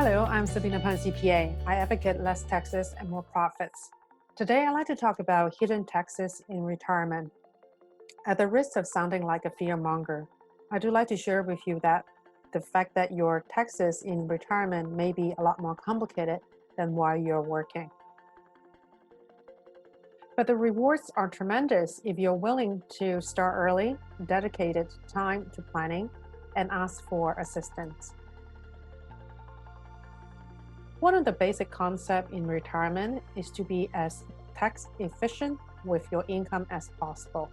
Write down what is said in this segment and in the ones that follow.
Hello, I'm Sabina CPA. I advocate less taxes and more profits. Today, I'd like to talk about hidden taxes in retirement. At the risk of sounding like a fearmonger, I do like to share with you that the fact that your taxes in retirement may be a lot more complicated than while you're working. But the rewards are tremendous if you're willing to start early, dedicated time to planning, and ask for assistance. One of the basic concepts in retirement is to be as tax efficient with your income as possible.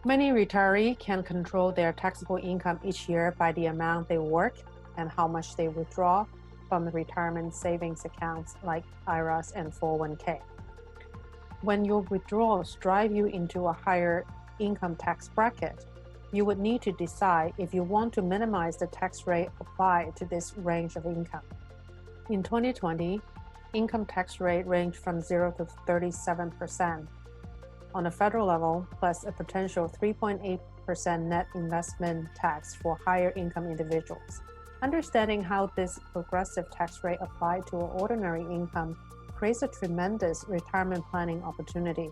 Many retirees can control their taxable income each year by the amount they work and how much they withdraw from the retirement savings accounts like IRAs and 401k. When your withdrawals drive you into a higher income tax bracket, you would need to decide if you want to minimize the tax rate applied to this range of income. In 2020, income tax rate ranged from 0 to 37% on a federal level, plus a potential 3.8% net investment tax for higher income individuals. Understanding how this progressive tax rate applied to ordinary income creates a tremendous retirement planning opportunity.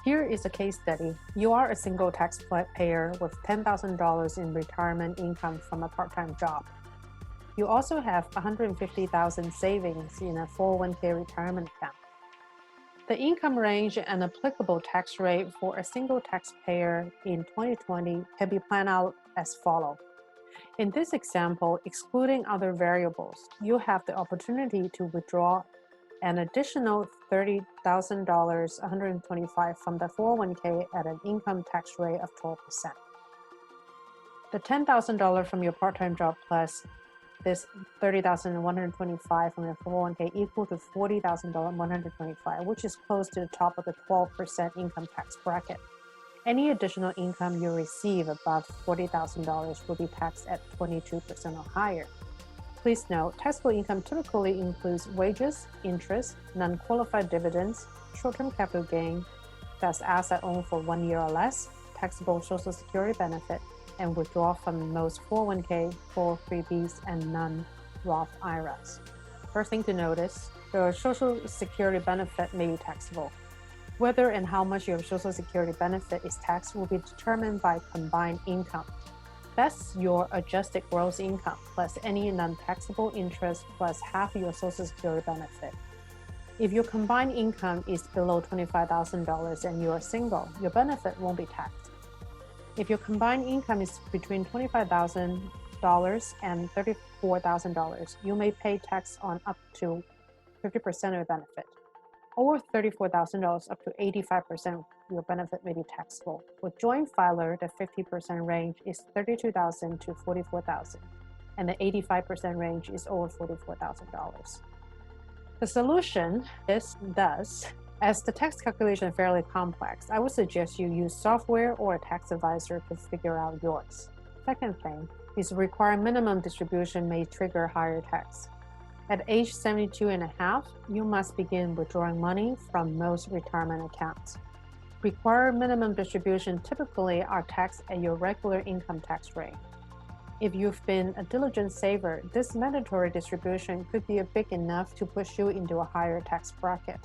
Here is a case study. You are a single taxpayer with $10,000 in retirement income from a part-time job. You also have $150,000 savings in a 401k retirement account. The income range and applicable tax rate for a single taxpayer in 2020 can be planned out as follows. In this example, excluding other variables, you have the opportunity to withdraw an additional $30,000, $125 from the 401k at an income tax rate of 12%. The $10,000 from your part-time job plus this $30,125 from your 401k equal to $40,125, which is close to the top of the 12% income tax bracket. Any additional income you receive above $40,000 will be taxed at 22% or higher. Please note, taxable income typically includes wages, interest, non-qualified dividends, short-term capital gain, that's asset owned for 1 year or less, taxable Social Security benefit, and withdraw from most 401k, 403bs, and non-Roth IRAs. First thing to notice, your Social Security benefit may be taxable. Whether and how much your Social Security benefit is taxed will be determined by combined income. That's your adjusted gross income plus any non-taxable interest plus half your Social Security benefit. If your combined income is below $25,000 and you are single, your benefit won't be taxed. If your combined income is between $25,000 and $34,000, you may pay tax on up to 50% of your benefit. Over $34,000 up to 85% of your benefit may be taxable. With joint filer, the 50% range is $32,000 to $44,000, and the 85% range is over $44,000. The solution is thus, as the tax calculation is fairly complex, I would suggest you use software or a tax advisor to figure out yours. Second thing is required minimum distribution may trigger higher tax. At age 72 and a half, you must begin withdrawing money from most retirement accounts. Required minimum distribution typically are taxed at your regular income tax rate. If you've been a diligent saver, this mandatory distribution could be big enough to push you into a higher tax bracket.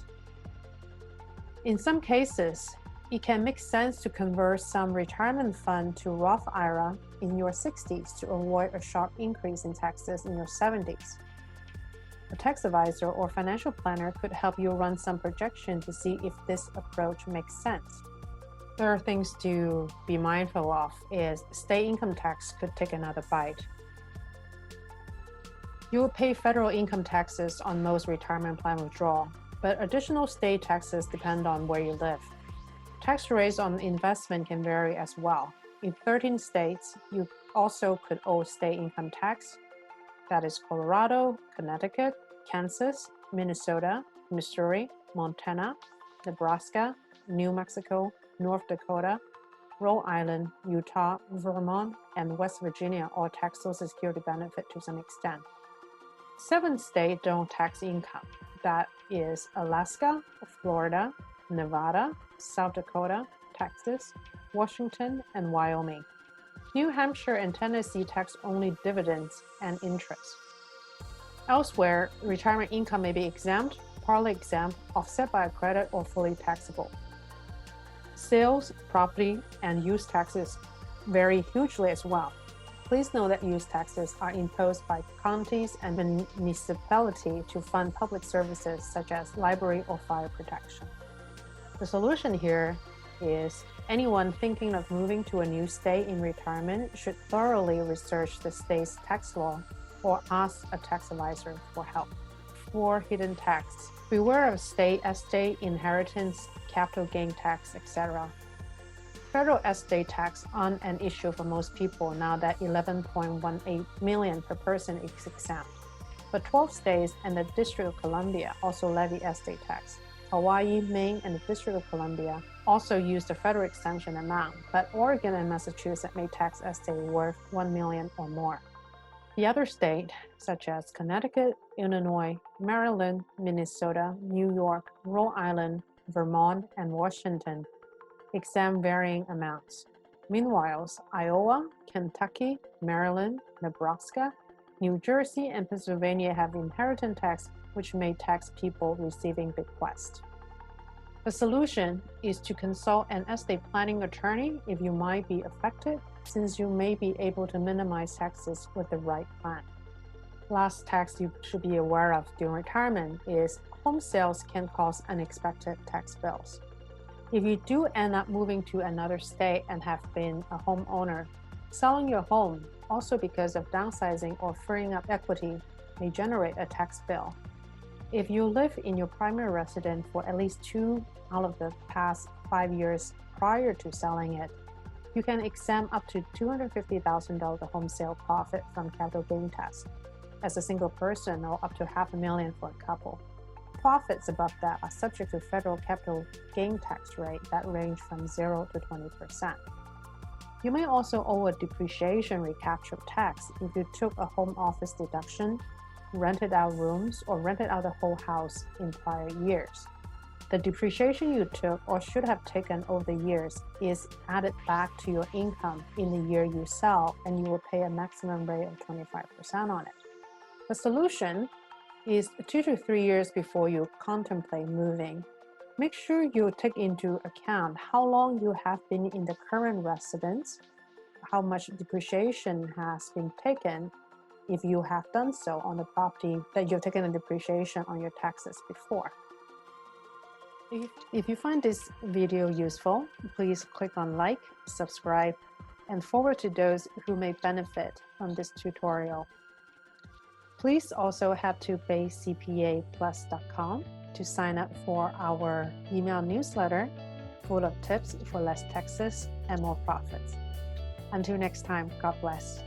In some cases, it can make sense to convert some retirement fund to Roth IRA in your 60s to avoid a sharp increase in taxes in your 70s. A tax advisor or financial planner could help you run some projection to see if this approach makes sense. There are things to be mindful of is state income tax could take another bite. You will pay federal income taxes on most retirement plan withdrawal, but additional state taxes depend on where you live. Tax rates on investment can vary as well. In 13 states, you also could owe state income tax. That is Colorado, Connecticut, Kansas, Minnesota, Missouri, Montana, Nebraska, New Mexico, North Dakota, Rhode Island, Utah, Vermont, and West Virginia all tax Social Security benefit to some extent. 7 states don't tax income. That is Alaska, Florida, Nevada, South Dakota, Texas, Washington, and Wyoming. New Hampshire and Tennessee tax only dividends and interest. Elsewhere, retirement income may be exempt, partly exempt, offset by a credit, or fully taxable. Sales, property, and use taxes vary hugely as well. Please know that use taxes are imposed by counties and municipalities to fund public services such as library or fire protection. The solution here is anyone thinking of moving to a new state in retirement should thoroughly research the state's tax law or ask a tax advisor for help. For hidden tax, beware of state, estate, inheritance, capital gain tax, etc. Federal estate tax aren't an issue for most people now that $11.18 million per person is exempt. But 12 states and the District of Columbia also levy estate tax. Hawaii, Maine, and the District of Columbia also use the federal exemption amount, but Oregon and Massachusetts may tax estate worth $1 million or more. The other states, such as Connecticut, Illinois, Maryland, Minnesota, New York, Rhode Island, Vermont, and Washington, exempt varying amounts. Meanwhile, Iowa, Kentucky, Maryland, Nebraska, New Jersey, and Pennsylvania have inheritance tax, which may tax people receiving bequests. The solution is to consult an estate planning attorney if you might be affected, since you may be able to minimize taxes with the right plan. Last tax you should be aware of during retirement is home sales can cause unexpected tax bills. If you do end up moving to another state and have been a homeowner, selling your home, also because of downsizing or freeing up equity, may generate a tax bill. If you live in your primary residence for at least 2 out of the past 5 years prior to selling it, you can exempt up to $250,000 home sale profit from capital gain tax as a single person, or up to $500,000 for a couple. Profits above that are subject to federal capital gain tax rate that range from 0 to 20%. You may also owe a depreciation recapture tax if you took a home office deduction, rented out rooms, or rented out the whole house in prior years. The depreciation you took or should have taken over the years is added back to your income in the year you sell, and you will pay a maximum rate of 25% on it. The solution is 2 to 3 years before you contemplate moving. Make sure you take into account how long you have been in the current residence, how much depreciation has been taken, if you have done so on the property that you've taken a depreciation on your taxes before. If you find this video useful, please click on like, subscribe, and forward to those who may benefit from this tutorial. Please also head to basecpaplus.com to sign up for our email newsletter full of tips for less taxes and more profits. Until next time, God bless.